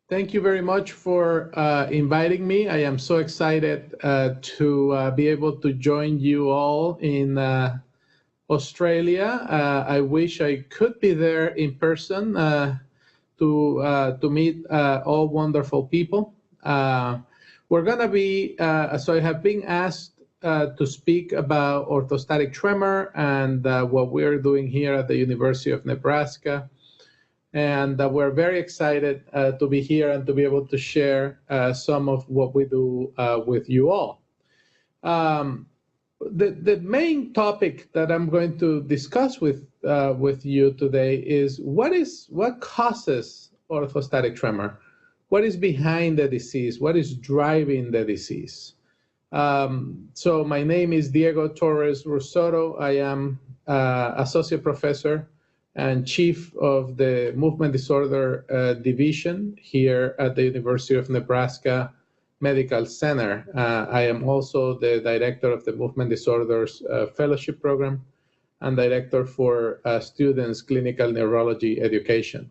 Thank you very much for inviting me. I am so excited to be able to join you all in Australia. I wish I could be there in person to meet all wonderful people. We're going to be, so I have been asked to speak about orthostatic tremor and what we're doing here at the University of Nebraska. And we're very excited to be here and to be able to share some of what we do with you all. The main topic that I'm going to discuss with you today is what causes orthostatic tremor? What is behind the disease? What is driving the disease? So my name is Diego Torres-Russotto. I am associate professor and chief of the Movement Disorder Division here at the University of Nebraska Medical Center. I am also the director of the Movement Disorders Fellowship Program and director for students' clinical neurology education.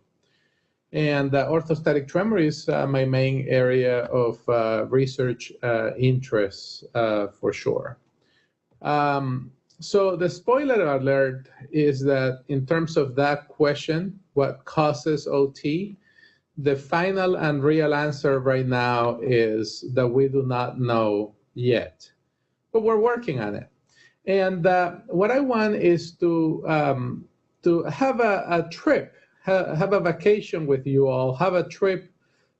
And orthostatic tremor is my main area of research interest for sure. So the spoiler alert is that in terms of that question, what causes OT, the final and real answer right now is that we do not know yet, but we're working on it. And what I want is to have a trip, have a vacation with you all, have a trip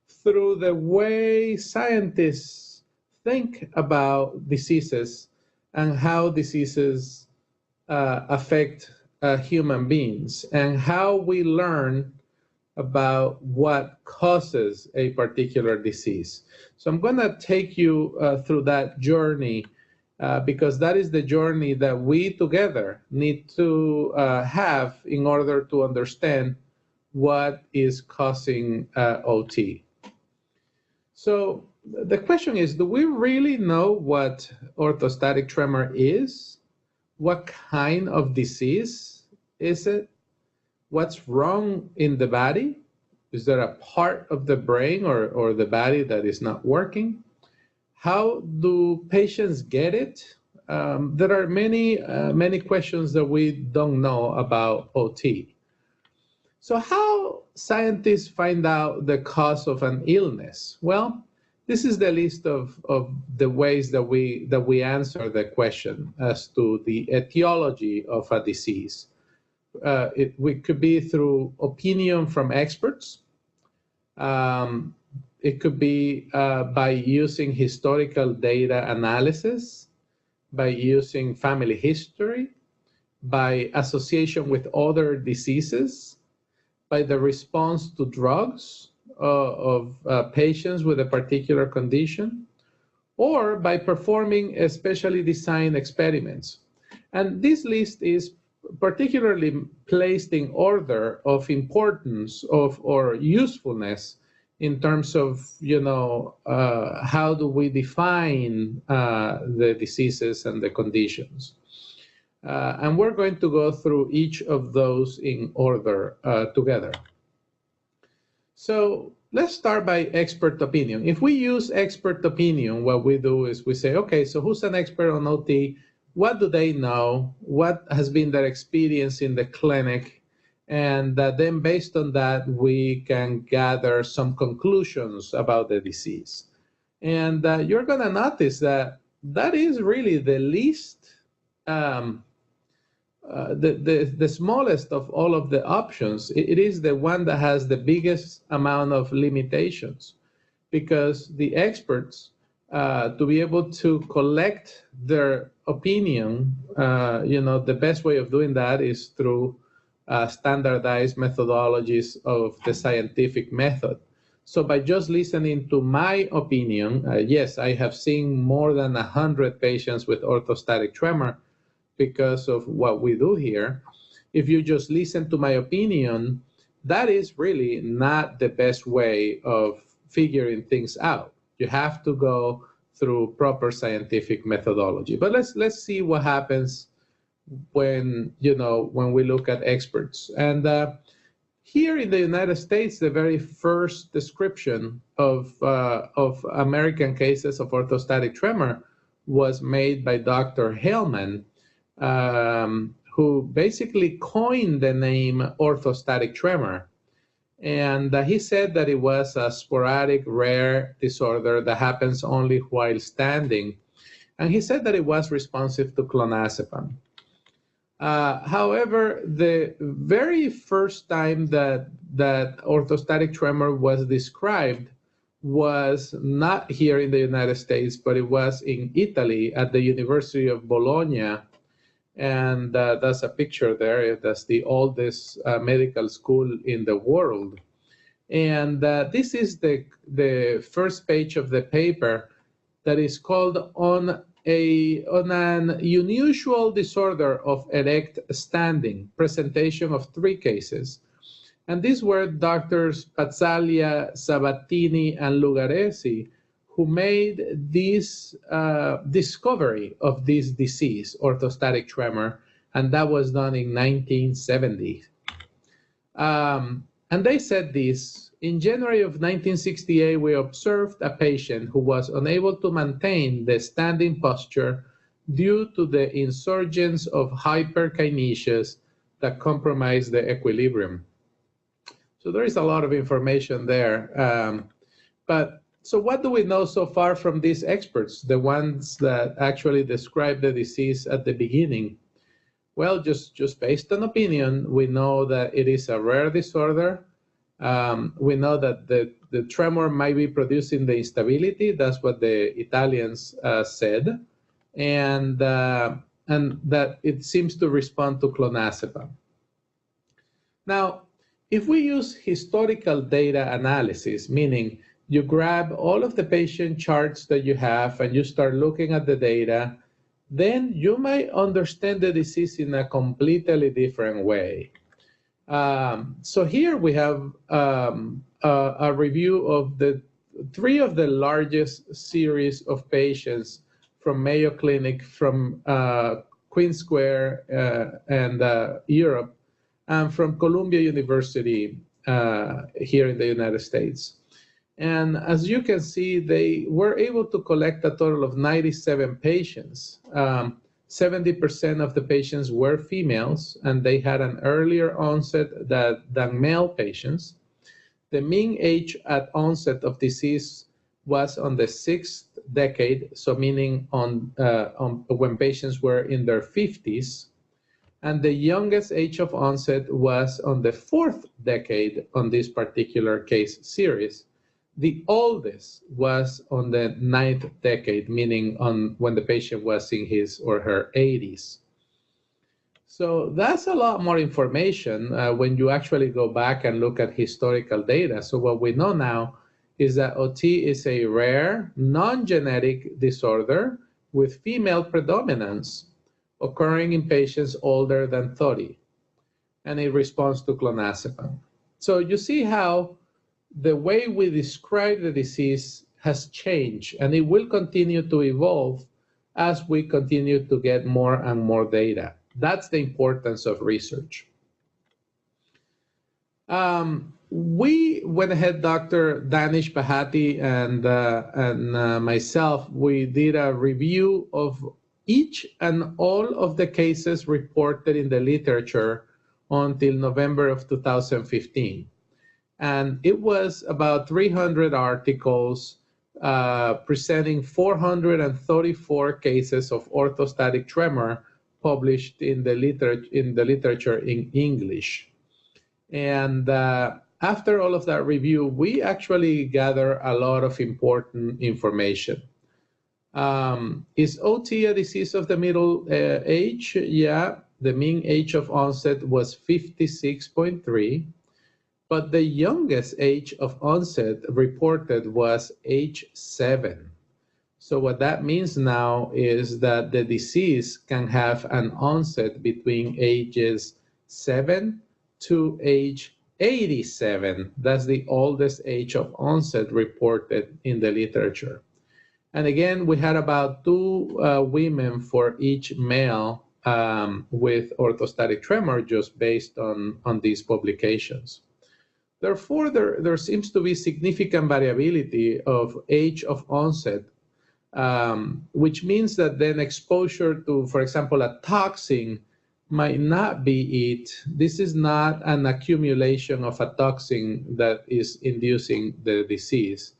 through the way scientists think about diseases and how diseases affect human beings, and how we learn about what causes a particular disease. So I'm going to take you through that journey because that is the journey that we together need to have in order to understand what is causing OT. So the question is, do we really know what orthostatic tremor is? What kind of disease is it? What's wrong in the body? Is there a part of the brain or the body that is not working? How do patients get it? There are many questions that we don't know about OT. So how scientists find out the cause of an illness? Well, this is the list of the ways that we answer the question as to the etiology of a disease. It could be through opinion from experts. It could be by using historical data analysis, by using family history, by association with other diseases, by the response to drugs of patients with a particular condition, or by performing specially designed experiments. And this list is particularly placed in order of importance or usefulness in terms of, how do we define the diseases and the conditions. And we're going to go through each of those in order together. So let's start by expert opinion. If we use expert opinion, what we do is we say, okay, so who's an expert on OT? What do they know? What has been their experience in the clinic? And then based on that, we can gather some conclusions about the disease. And you're going to notice that that is really the least, the smallest of all of the options. It is the one that has the biggest amount of limitations, because the experts, to be able to collect their opinion, the best way of doing that is through standardized methodologies of the scientific method. So by just listening to my opinion, yes, I have seen more than 100 patients with orthostatic tremor because of what we do here. If you just listen to my opinion, that is really not the best way of figuring things out. You have to go through proper scientific methodology. But let's see what happens when we look at experts. And Here in the United States, the very first description of American cases of orthostatic tremor was made by Dr. Hellman, who basically coined the name orthostatic tremor. And he said that it was a sporadic, rare disorder that happens only while standing. And he said that it was responsive to clonazepam. However, the very first time that orthostatic tremor was described was not here in the United States, but it was in Italy at the University of Bologna. And that's a picture there. That's the oldest medical school in the world. And this is the first page of the paper that is called on an unusual disorder of erect standing, presentation of 3 cases. And these were Doctors Pazzaglia, Sabatini, and Lugaresi, who made this discovery of this disease, orthostatic tremor, and that was done in 1970. And they said this: in January of 1968, we observed a patient who was unable to maintain the standing posture due to the insurgence of hyperkinesias that compromised the equilibrium. So there is a lot of information there. So what do we know so far from these experts, the ones that actually described the disease at the beginning? Well, just based on opinion, we know that it is a rare disorder. We know that the tremor might be producing the instability. That's what the Italians said, and that it seems to respond to clonazepam. Now, if we use historical data analysis, meaning you grab all of the patient charts that you have and you start looking at the data, then you might understand the disease in a completely different way. So here we have a review of the 3 of the largest series of patients from Mayo Clinic, from Queen Square and Europe, and from Columbia University here in the United States. And as you can see, they were able to collect a total of 97 patients. 70% of the patients were females, and they had an earlier onset than male patients. The mean age at onset of disease was on the 6th decade, so meaning on when patients were in their 50s. And the youngest age of onset was on the 4th decade on this particular case series. The oldest was on the 9th decade, meaning on when the patient was in his or her 80s. So that's a lot more information when you actually go back and look at historical data. So what we know now is that OT is a rare, non-genetic disorder with female predominance occurring in patients older than 30, and it responds to clonazepam. So you see how the way we describe the disease has changed, and it will continue to evolve as we continue to get more and more data. That's the importance of research. We went ahead, Dr. Danish Bahati and myself, we did a review of each and all of the cases reported in the literature until November of 2015. And it was about 300 articles presenting 434 cases of orthostatic tremor published in the literature in English. And after all of that review, we actually gather a lot of important information. Is OT a disease of the middle age? Yeah, the mean age of onset was 56.3. But the youngest age of onset reported was age 7. So what that means now is that the disease can have an onset between ages 7 to age 87. That's the oldest age of onset reported in the literature. And again, we had about 2 women for each male with orthostatic tremor, just based on these publications. Therefore, there seems to be significant variability of age of onset, which means that then exposure to, for example, a toxin might not be it. This is not an accumulation of a toxin that is inducing the disease.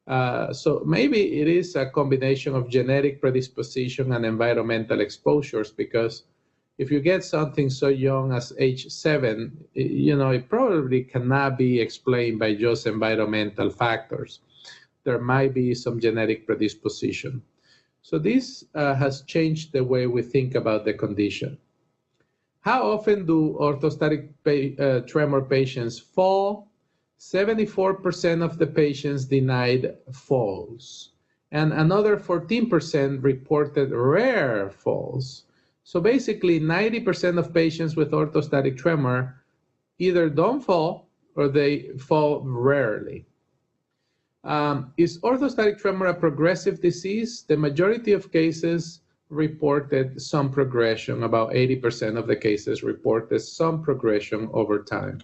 So maybe it is a combination of genetic predisposition and environmental exposures, because if you get something so young as age 7, it probably cannot be explained by just environmental factors. There might be some genetic predisposition. So this has changed the way we think about the condition. How often do orthostatic tremor patients fall? 74% of the patients denied falls, and another 14% reported rare falls. So basically, 90% of patients with orthostatic tremor either don't fall or they fall rarely. Is orthostatic tremor a progressive disease? The majority of cases reported some progression. About 80% of the cases reported some progression over time.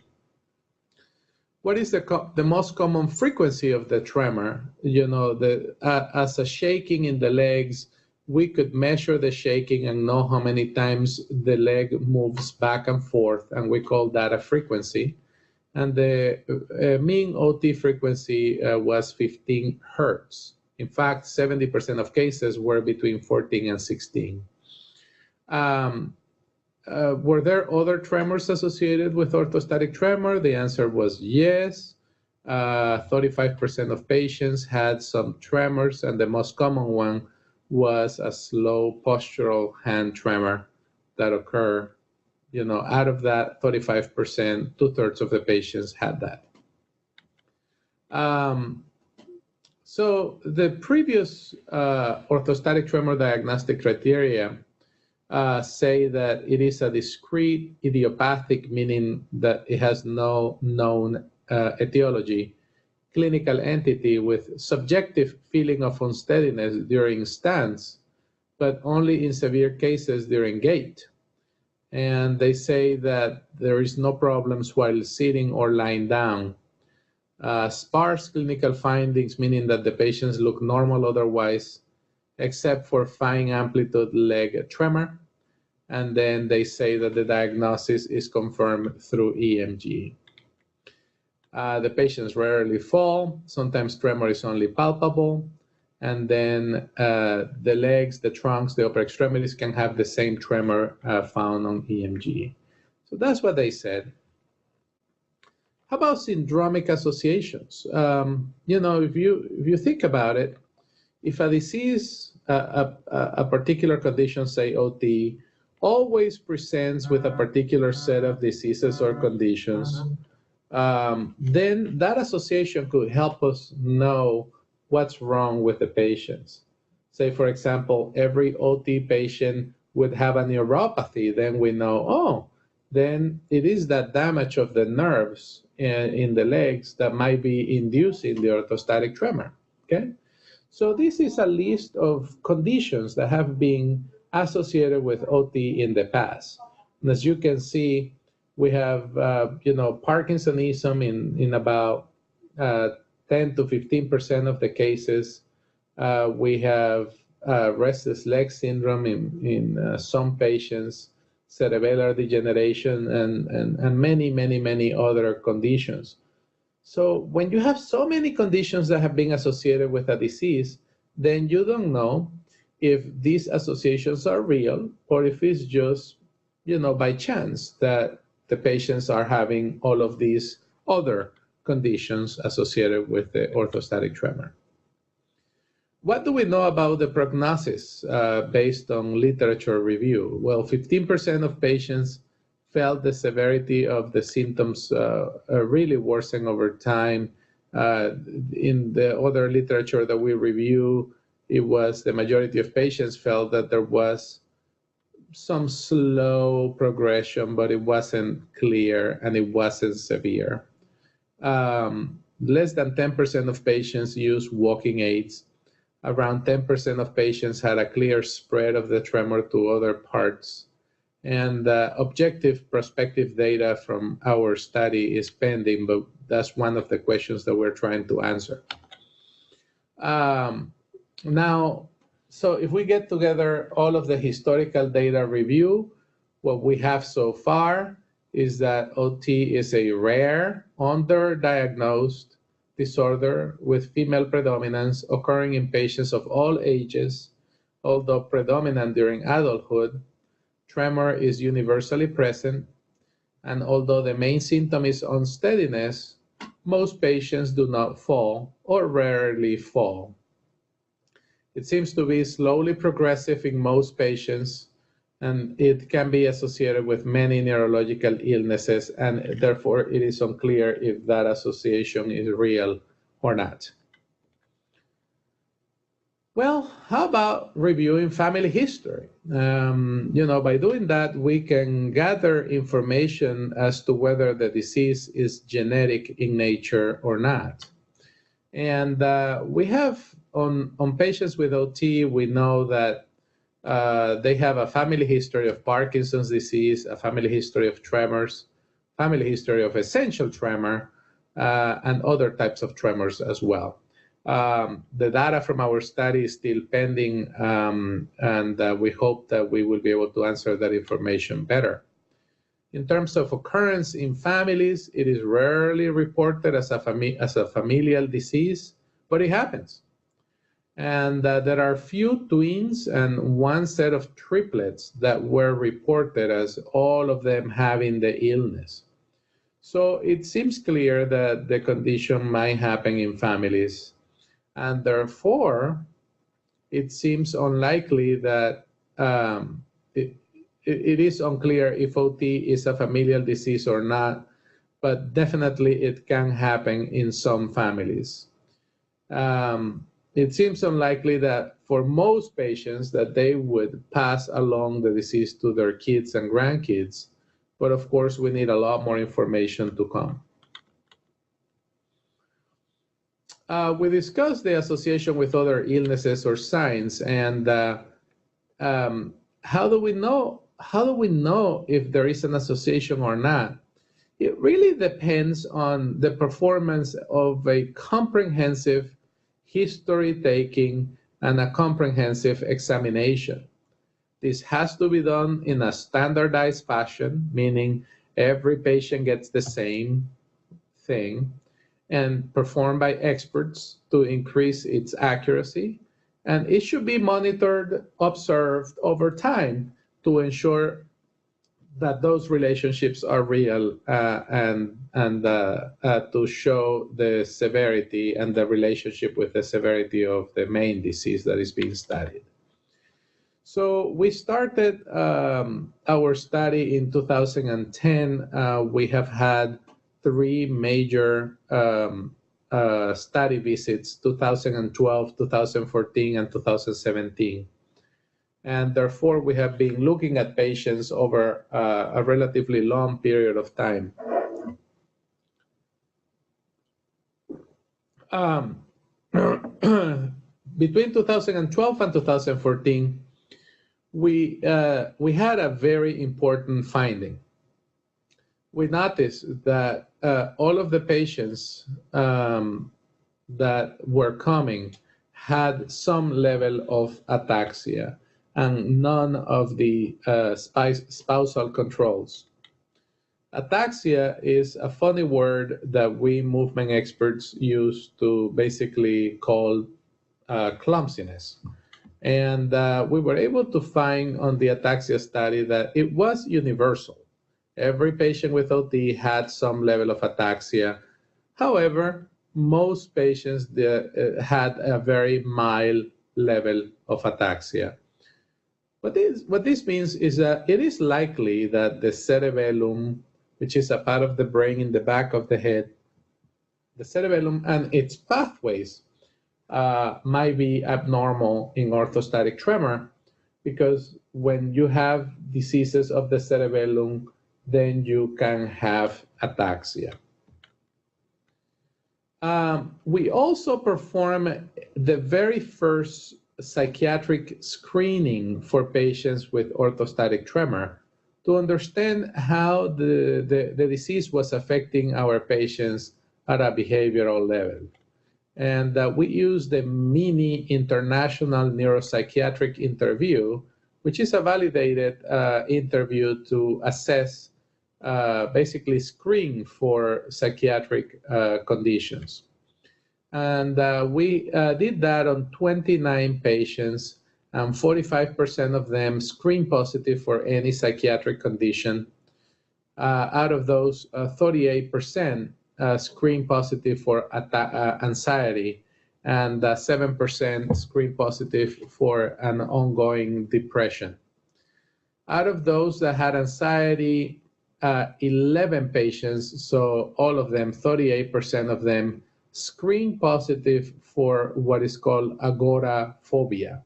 What is the most common frequency of the tremor? As a shaking in the legs, we could measure the shaking and know how many times the leg moves back and forth, and we call that a frequency. And the mean OT frequency was 15 hertz. In fact, 70% of cases were between 14 and 16. Were there other tremors associated with orthostatic tremor? The answer was yes. 35% of patients had some tremors, and the most common one was a slow postural hand tremor that occurred. Out of that 35%, 2/3 of the patients had that. So the previous orthostatic tremor diagnostic criteria say that it is a discrete idiopathic, meaning that it has no known etiology, clinical entity with subjective feeling of unsteadiness during stance, but only in severe cases during gait. And they say that there is no problems while sitting or lying down. Sparse clinical findings, meaning that the patients look normal otherwise, except for fine amplitude leg tremor. And then they say that the diagnosis is confirmed through EMG. The patients rarely fall. Sometimes tremor is only palpable. And then the legs, the trunks, the upper extremities can have the same tremor found on EMG. So that's what they said. How about syndromic associations? If you think about it, if a disease, a particular condition, say OT, always presents with a particular set of diseases or conditions, then that association could help us know what's wrong with the patients. Say, for example, every OT patient would have a neuropathy, then we know, then it is that damage of the nerves in the legs that might be inducing the orthostatic tremor, okay? So this is a list of conditions that have been associated with OT in the past. And as you can see, we have, Parkinsonism in about 10 to 15% of the cases. We have restless leg syndrome in some patients, cerebellar degeneration, and many other conditions. So when you have so many conditions that have been associated with a disease, then you don't know if these associations are real or if it's just, by chance that the patients are having all of these other conditions associated with the orthostatic tremor. What do we know about the prognosis based on literature review? Well, 15% of patients felt the severity of the symptoms really worsen over time. In the other literature that we review, it was the majority of patients felt that there was some slow progression, but it wasn't clear and it wasn't severe. Less than 10% of patients used walking aids. Around 10% of patients had a clear spread of the tremor to other parts. And objective prospective data from our study is pending, but that's one of the questions that we're trying to answer. Now, so if we get together all of the historical data review, what we have so far is that OT is a rare, underdiagnosed disorder with female predominance occurring in patients of all ages, although predominant during adulthood. Tremor is universally present, and although the main symptom is unsteadiness, most patients do not fall or rarely fall. It seems to be slowly progressive in most patients, and it can be associated with many neurological illnesses, and therefore it is unclear if that association is real or not. Well, how about reviewing family history? By doing that, we can gather information as to whether the disease is genetic in nature or not. And we have on patients with OT, we know that they have a family history of Parkinson's disease, a family history of tremors, family history of essential tremor, and other types of tremors as well. The data from our study is still pending, and we hope that we will be able to answer that information better. In terms of occurrence in families, it is rarely reported as a familial disease, but it happens. And there are few twins and one set of triplets that were reported as all of them having the illness. So it seems clear that the condition might happen in families, and therefore it seems unlikely that it is unclear if OT is a familial disease or not, but definitely it can happen in some families. It seems unlikely that for most patients that they would pass along the disease to their kids and grandkids, but of course we need a lot more information to come. We discussed the association with other illnesses or signs, and how do we know if there is an association or not? It really depends on the performance of a comprehensive history-taking and a comprehensive examination. This has to be done in a standardized fashion, meaning every patient gets the same thing, and performed by experts to increase its accuracy. And it should be monitored, observed over time to ensure that those relationships are real, and to show the severity and the relationship with the severity of the main disease that is being studied. So we started our study in 2010. We have had 3 major study visits, 2012, 2014, and 2017. And therefore, we have been looking at patients over a relatively long period of time. Between 2012 and 2014, we had a very important finding. We noticed that all of the patients that were coming had some level of ataxia and none of the spousal controls. Ataxia is a funny word that we movement experts use to basically call clumsiness. And we were able to find on the ataxia study that it was universal. Every patient with OT had some level of ataxia. However, most patients had a very mild level of ataxia. What this means is that it is likely that the cerebellum, which is a part of the brain in the back of the head, the cerebellum and its pathways might be abnormal in orthostatic tremor, because when you have diseases of the cerebellum, then you can have ataxia. We also perform the very first psychiatric screening for patients with orthostatic tremor, to understand how the disease was affecting our patients at a behavioral level. And we used the mini international neuropsychiatric interview, which is a validated interview to assess, basically screen for psychiatric conditions. And we did that on 29 patients, and 45% of them screen positive for any psychiatric condition. Out of those, 38% screen positive for anxiety, and 7% screen positive for an ongoing depression. Out of those that had anxiety, 11 patients, so all of them, 38% of them, screen positive for what is called agoraphobia.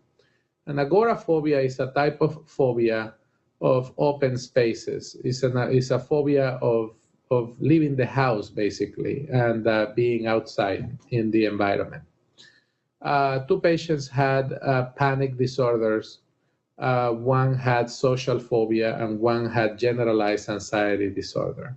And agoraphobia is a type of phobia of open spaces. It's a phobia of leaving the house, basically, and being outside in the environment. 2 patients had panic disorders. 1 had social phobia, and 1 had generalized anxiety disorder.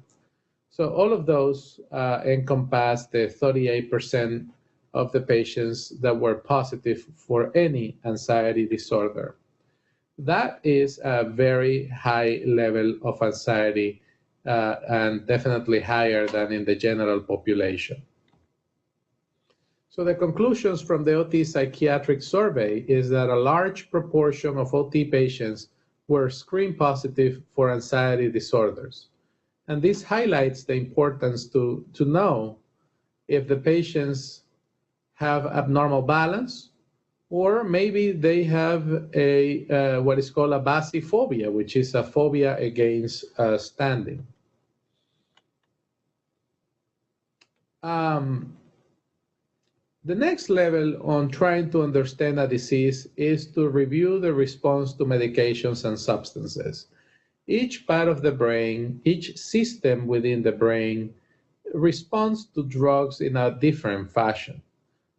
So all of those encompass the 38% of the patients that were positive for any anxiety disorder. That is a very high level of anxiety, and definitely higher than in the general population. So the conclusions from the OT psychiatric survey is that a large proportion of OT patients were screen positive for anxiety disorders. And this highlights the importance to know if the patients have abnormal balance, or maybe they have a what is called a basiphobia, which is a phobia against standing. The next level on trying to understand a disease is to review the response to medications and substances. Each part of the brain, each system within the brain responds to drugs in a different fashion.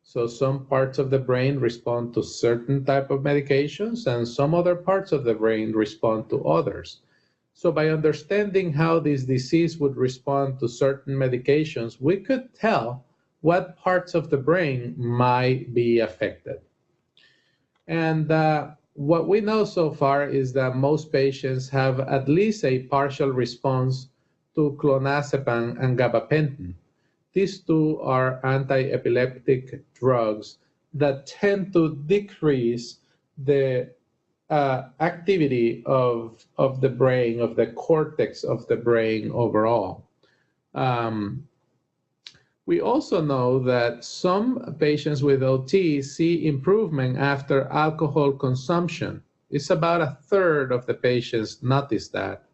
So some parts of the brain respond to certain type of medications, and some other parts of the brain respond to others. So by understanding how this disease would respond to certain medications, we could tell what parts of the brain might be affected. And what we know so far is that most patients have at least a partial response to clonazepam and gabapentin. These 2 are anti-epileptic drugs that tend to decrease the activity of the brain, of the cortex of the brain overall. We also know that some patients with OT see improvement after alcohol consumption. It's about 1/3 of the patients notice that.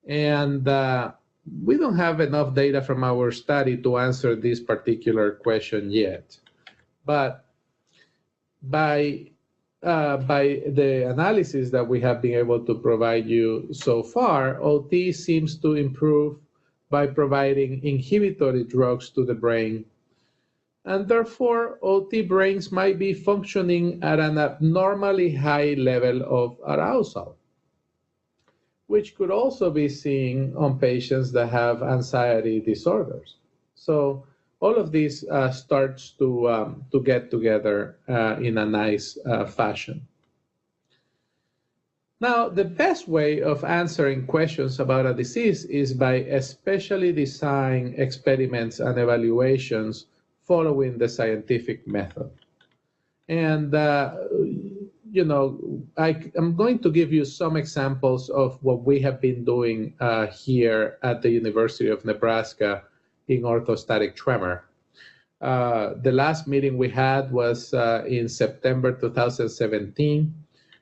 And we don't have enough data from our study to answer this particular question yet. But by the analysis that we have been able to provide you so far, OT seems to improve by providing inhibitory drugs to the brain. And therefore, OT brains might be functioning at an abnormally high level of arousal, which could also be seen on patients that have anxiety disorders. So all of this starts to get together in a nice fashion. Now, the best way of answering questions about a disease is by especially design experiments and evaluations following the scientific method. And, I'm going to give you some examples of what we have been doing here at the University of Nebraska in orthostatic tremor. The last meeting we had was in September 2017.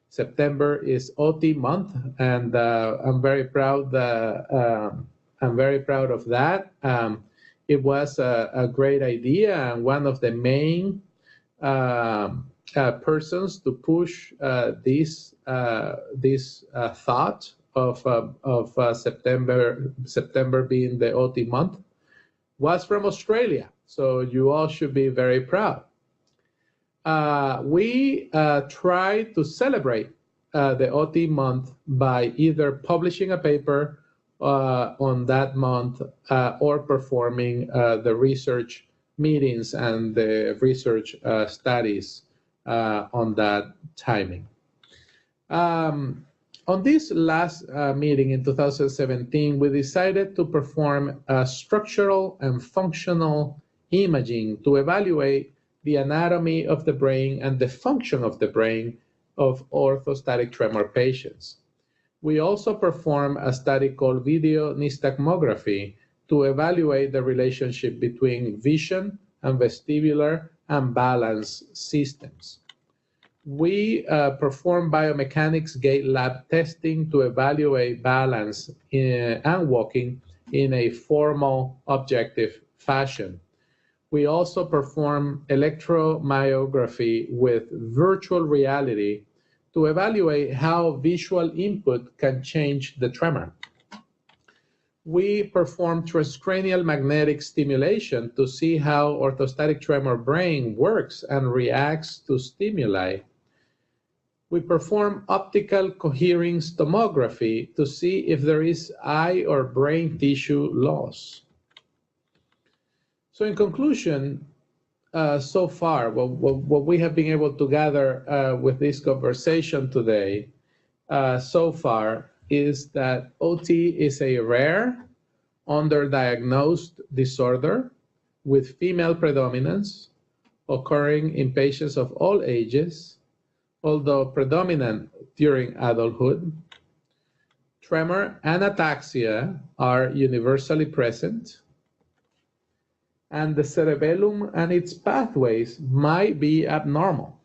September is OT month, and I'm very proud of that. It was a great idea, and one of the main persons to push this thought of September being the OT month was from Australia. So you all should be very proud. We try to celebrate the OT month by either publishing a paper on that month or performing the research meetings and the research studies on that timing. On this last meeting in 2017, we decided to perform structural and functional imaging to evaluate the anatomy of the brain and the function of the brain of orthostatic tremor patients. We also perform a study called video nystagmography to evaluate the relationship between vision and vestibular and balance systems. We perform biomechanics gait lab testing to evaluate balance and walking in a formal objective fashion. We also perform electromyography with virtual reality to evaluate how visual input can change the tremor. We perform transcranial magnetic stimulation to see how orthostatic tremor brain works and reacts to stimuli. We perform optical coherence tomography to see if there is eye or brain tissue loss. So in conclusion, so far, what we have been able to gather with this conversation today so far is that OT is a rare, underdiagnosed disorder with female predominance occurring in patients of all ages, although predominant during adulthood. Tremor and ataxia are universally present, and the cerebellum and its pathways might be abnormal.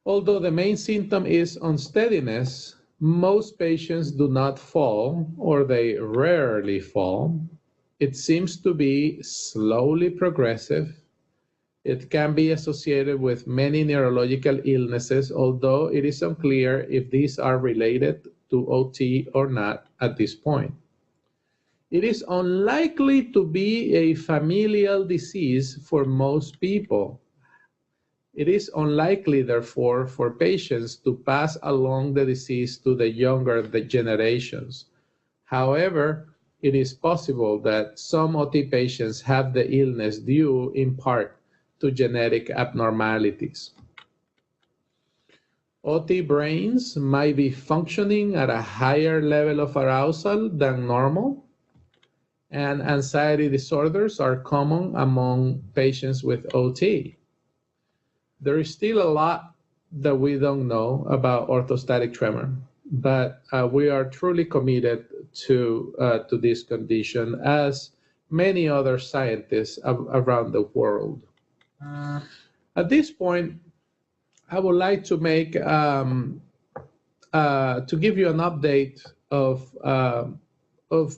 Although the main symptom is unsteadiness, most patients do not fall, or they rarely fall. It seems to be slowly progressive. It can be associated with many neurological illnesses, although it is unclear if these are related to OT or not at this point. It is unlikely to be a familial disease for most people. It is unlikely, therefore, for patients to pass along the disease to the younger generations. However, it is possible that some OT patients have the illness due in part to genetic abnormalities. OT brains might be functioning at a higher level of arousal than normal, and anxiety disorders are common among patients with OT. There is still a lot that we don't know about orthostatic tremor, but we are truly committed to this condition, as many other scientists around the world. At this point, I would like to make to give you an update of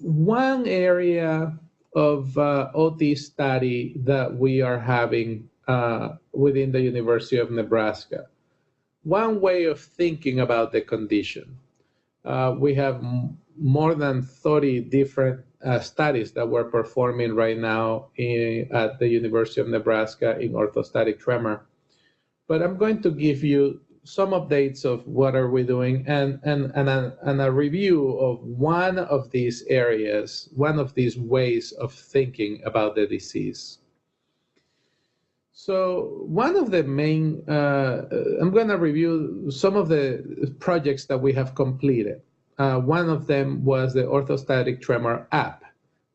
one area of OT study that we are having within the University of Nebraska. One way of thinking about the condition. We have more than 30 different studies that we're performing right now at the University of Nebraska in orthostatic tremor. But I'm going to give you some updates of what are we doing and a review of one of these areas, one of these ways of thinking about the disease. So one of the main, I'm going to review some of the projects that we have completed. One of them was the Orthostatic Tremor app.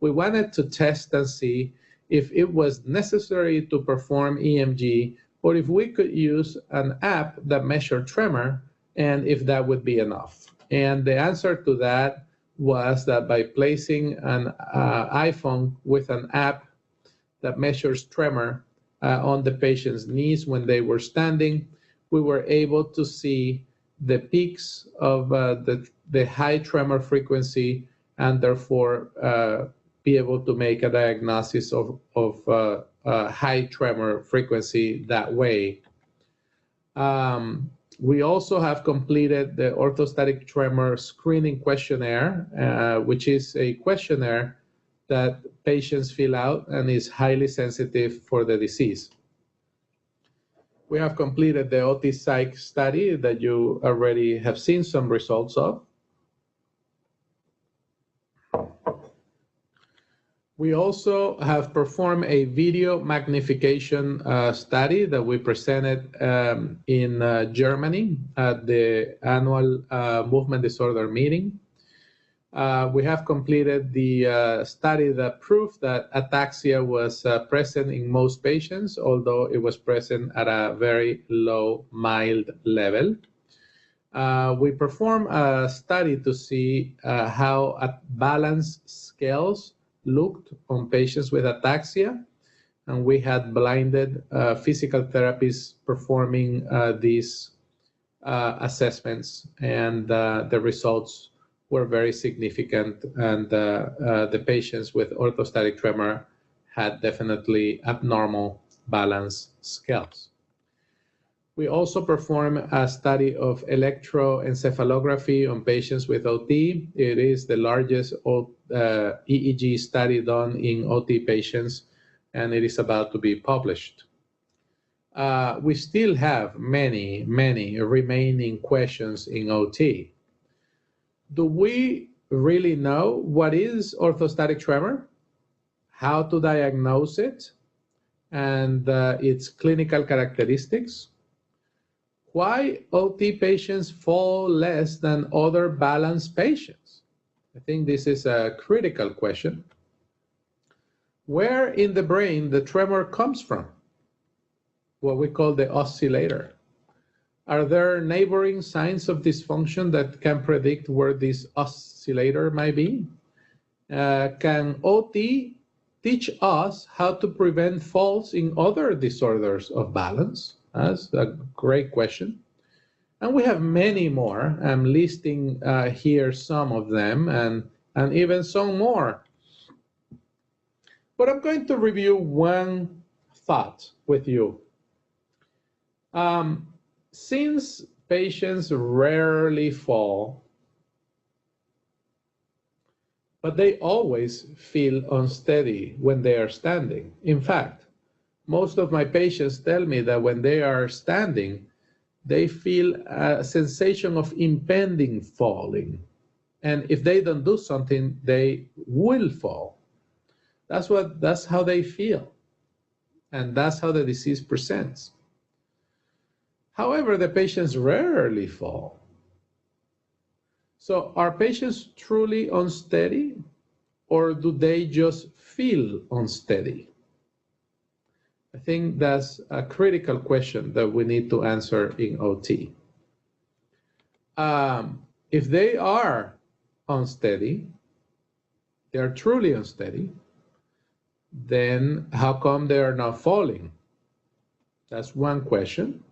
We wanted to test and see if it was necessary to perform EMG or if we could use an app that measured tremor and if that would be enough. And the answer to that was that by placing an iPhone with an app that measures tremor on the patient's knees when they were standing, we were able to see the peaks of the high tremor frequency and therefore be able to make a diagnosis of high tremor frequency that way. We also have completed the Orthostatic Tremor Screening Questionnaire, which is a questionnaire that patients fill out and is highly sensitive for the disease. We have completed the OT-psych study that you already have seen some results of. We also have performed a video magnification study that we presented in Germany at the annual movement disorder meeting. We have completed the study that proved that ataxia was present in most patients, although it was present at a very low, mild level. We performed a study to see how balance scales looked on patients with ataxia, and we had blinded physical therapists performing these assessments, and the results were very significant, and the patients with orthostatic tremor had definitely abnormal balance scales. We also performed a study of electroencephalography on patients with OT. It is the largest EEG study done in OT patients, and it is about to be published. We still have many remaining questions in OT. Do we really know what is orthostatic tremor, how to diagnose it, and its clinical characteristics? Why OT patients fall less than other balanced patients? I think this is a critical question. Where in the brain the tremor comes from? What we call the oscillator. Are there neighboring signs of dysfunction that can predict where this oscillator might be? Can OT teach us how to prevent falls in other disorders of balance? That's a great question. And we have many more. I'm listing here some of them and even some more. But I'm going to review one thought with you. Since patients rarely fall, but they always feel unsteady when they are standing. In fact, most of my patients tell me that when they are standing, they feel a sensation of impending falling. And if they don't do something, they will fall. That's how they feel. And that's how the disease presents. However, the patients rarely fall. So are patients truly unsteady, or do they just feel unsteady? I think that's a critical question that we need to answer in OT. If they are unsteady, they are truly unsteady, then how come they are not falling? That's one question.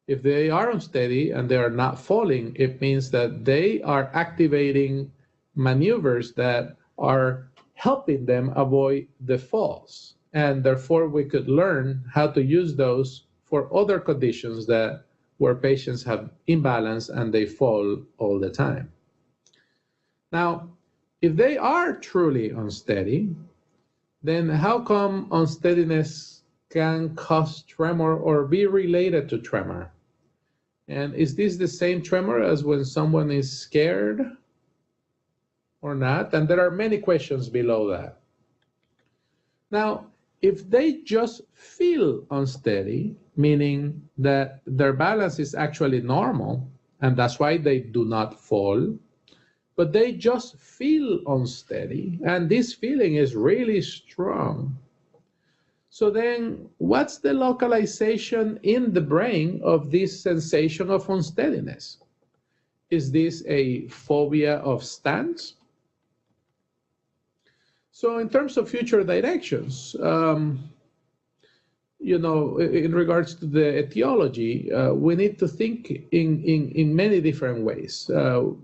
If they are unsteady and they are not falling, it means that they are activating maneuvers that are helping them avoid the falls. And therefore, we could learn how to use those for other conditions where patients have imbalance and they fall all the time. Now, if they are truly unsteady, then how come unsteadiness can cause tremor or be related to tremor? And is this the same tremor as when someone is scared or not? And there are many questions below that. Now, if they just feel unsteady, meaning that their balance is actually normal, and that's why they do not fall, but they just feel unsteady, and this feeling is really strong. So then, what's the localization in the brain of this sensation of unsteadiness? Is this a phobia of stands? So in terms of future directions, in regards to the etiology, we need to think in many different ways. One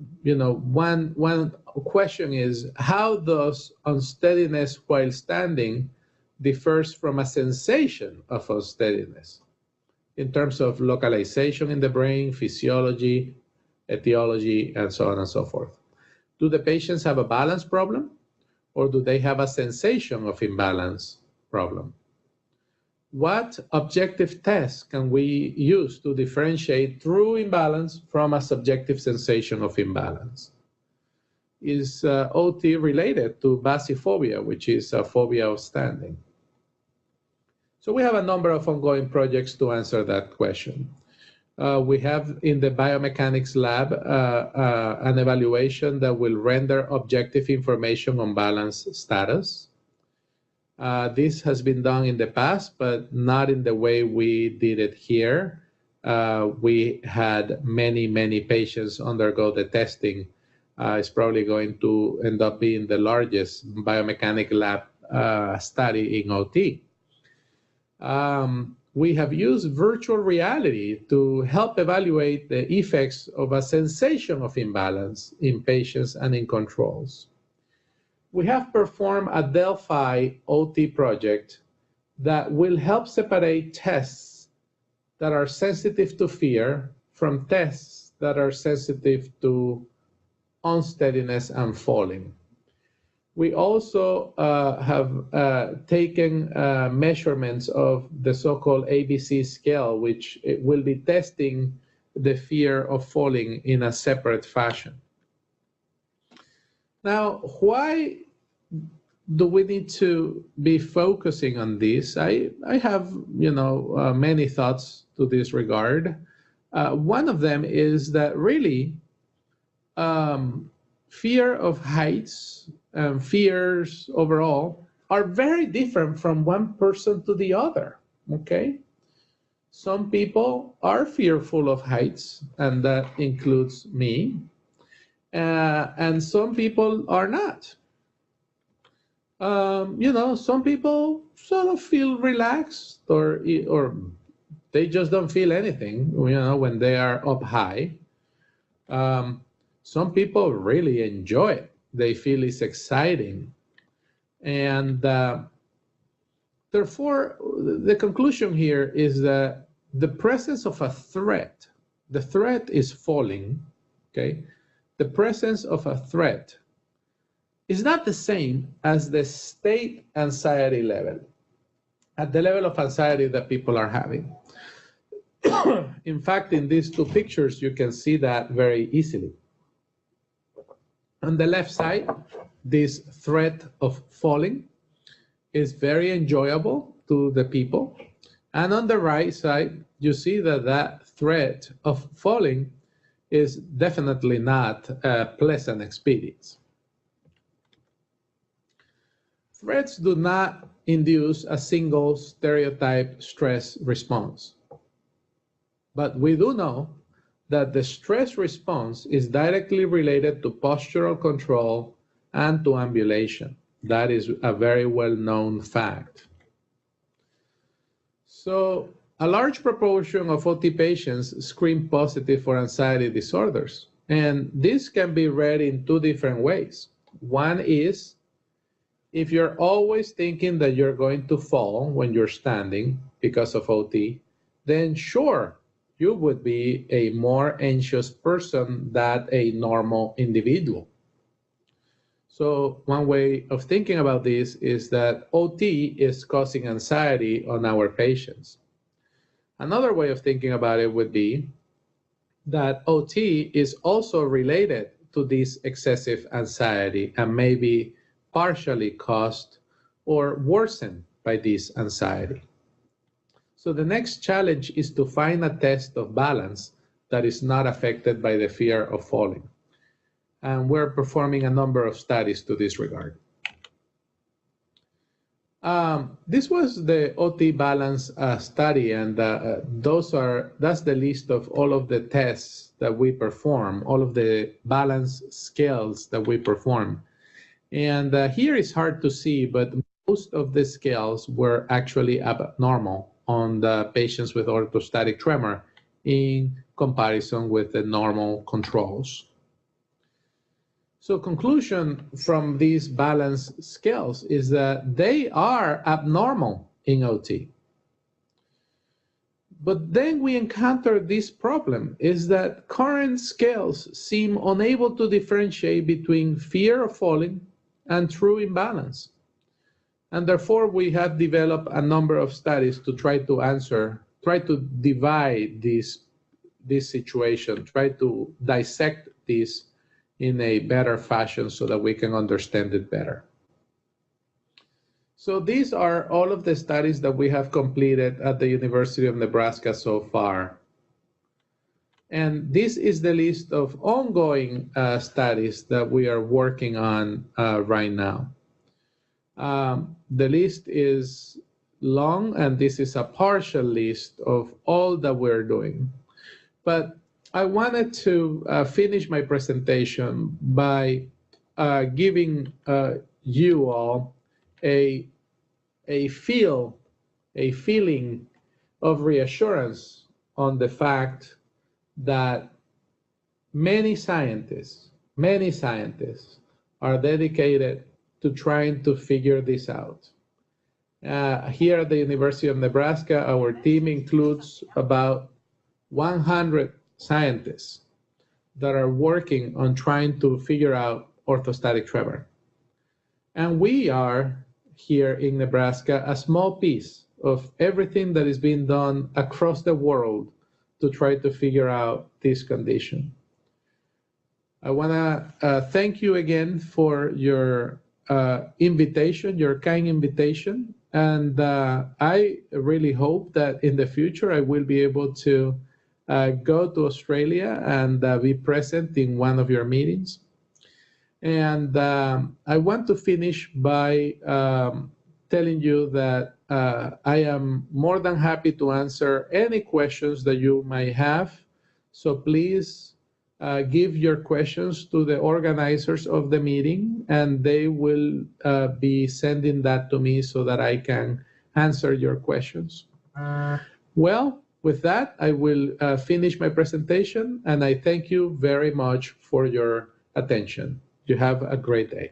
question is, how does unsteadiness while standing differs from a sensation of unsteadiness in terms of localization in the brain, physiology, etiology, and so on and so forth? Do the patients have a balance problem, or do they have a sensation of imbalance problem? what objective tests can we use to differentiate true imbalance from a subjective sensation of imbalance? Is OT related to basiphobia, which is a phobia of standing? So we have a number of ongoing projects to answer that question. We have in the biomechanics lab an evaluation that will render objective information on balance status. This has been done in the past, but not in the way we did it here. We had many patients undergo the testing. It's probably going to end up being the largest biomechanic lab study in OT. We have used virtual reality to help evaluate the effects of a sensation of imbalance in patients and in controls. We have performed a Delphi OT project that will help separate tests that are sensitive to fear from tests that are sensitive to unsteadiness and falling. We also have taken measurements of the so-called ABC scale, which will be testing the fear of falling in a separate fashion. Now, why do we need to be focusing on this? I have, many thoughts to this regard. One of them is that really fear of heights and fears overall are very different from one person to the other, okay? Some people are fearful of heights, and that includes me, and some people are not. Some people sort of feel relaxed or they just don't feel anything, when they are up high. Some people really enjoy it. They feel it's exciting. And therefore, the conclusion here is that the presence of a threat, the threat is falling, okay? The presence of a threat is not the same as the state anxiety level, at the level of anxiety that people are having. In fact, in these two pictures, you can see that very easily. On the left side, this threat of falling is very enjoyable to the people. And on the right side, you see that that threat of falling is definitely not a pleasant experience. Threats do not induce a single stereotype stress response. But we do know that the stress response is directly related to postural control and to ambulation. That is a very well-known fact. So a large proportion of OT patients screen positive for anxiety disorders. And this can be read in two different ways. One is, if you're always thinking that you're going to fall when you're standing because of OT, then sure, you would be a more anxious person than a normal individual. So one way of thinking about this is that OT is causing anxiety on our patients. Another way of thinking about it would be that OT is also related to this excessive anxiety and maybe partially caused or worsened by this anxiety. So the next challenge is to find a test of balance that is not affected by the fear of falling. And we're performing a number of studies to this regard. This was the OT balance study, and that's the list of all of the tests that we perform, all of the balance scales that we perform. And here it's hard to see, but most of the scales were actually abnormal on the patients with orthostatic tremor in comparison with the normal controls. So conclusion from these balance scales is that they are abnormal in OT. But then we encounter this problem, is that current scales seem unable to differentiate between fear of falling and true imbalance. And therefore, we have developed a number of studies to try to divide this situation, try to dissect this in a better fashion so that we can understand it better. So these are all of the studies that we have completed at the University of Nebraska so far. And this is the list of ongoing studies that we are working on right now. The list is long, and this is a partial list of all that we're doing. But I wanted to finish my presentation by giving you all a feeling of reassurance on the fact that many scientists are dedicated to trying to figure this out. Here at the University of Nebraska, our team includes about 100 scientists that are working on trying to figure out orthostatic tremor. And we are here in Nebraska a small piece of everything that is being done across the world to try to figure out this condition. I want to thank you again for your invitation, your kind invitation. And I really hope that in the future I will be able to go to Australia and be present in one of your meetings. And I want to finish by telling you that I am more than happy to answer any questions that you may have. So please give your questions to the organizers of the meeting, and they will be sending that to me so that I can answer your questions. Well, with that, I will finish my presentation, and I thank you very much for your attention. You have a great day.